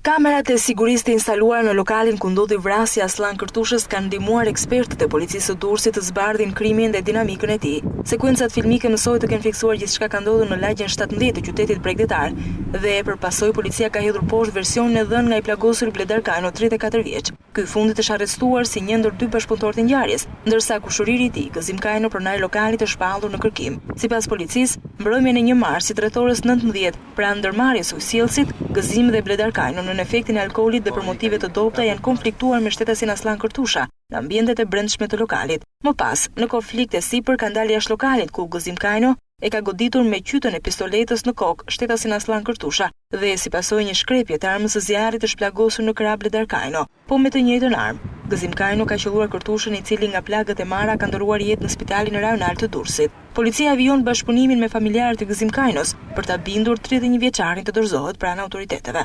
Kamerat e sigurisë të instaluara në lokalin ku ndodhi vrasja Aslan Kërtushës kanë ndihmuar ekspertët e policisë së Durrësit të zbardhin krimin dhe dinamikën e tij. Sekuencat filmike mësojnë të kenë fiksuar gjithçka ka ndodhur në lagjen 17 të qytetit bregdetar dhe e përpasoj policia ka hedhur poshtë versionin e dhënë nga i plagosur Bledar Kajno, 34 vjeç. Ky fundit është arrestuar si një ndër dy bashkëpunëtorë të ngjarjes, ndërsa kushëriri i tij, Gëzim Kajno, pronar lokalit të shpallur në kërkim. Sipas policisë, mbrëmjen e 1 marsit rreth orës 19 pranë ndërmarrjes së sjellësit, Gëzim dhe Bledar Kajno në efektin e alkoolit dhe për motive të dobta janë konfliktuar me shtetasin Aslan Kërtusha në ambientet e brendshme të lokalit. Më pas, në konflikt e sipër ka dalë jashtë lokalit ku Gëzim Kajno e ka goditur me qytën e pistoletës në kokë shtetasin Aslan Kërtusha dhe si pasojë një shkrepje të armës së zjarrit të shplagosur në krah Bledar Kajno, po me të njëjtën armë. Gëzim Kajno ka qelluar Kërtushën, i cili nga plagët e marra ka ndëruar jetë në spitalin rajonal të Durrësit. Policia vijon bashkëpunimin me familjarët e Gëzim Kajnos për ta bindur 31 vjeçarin të dorëzohet pranë autoriteteve.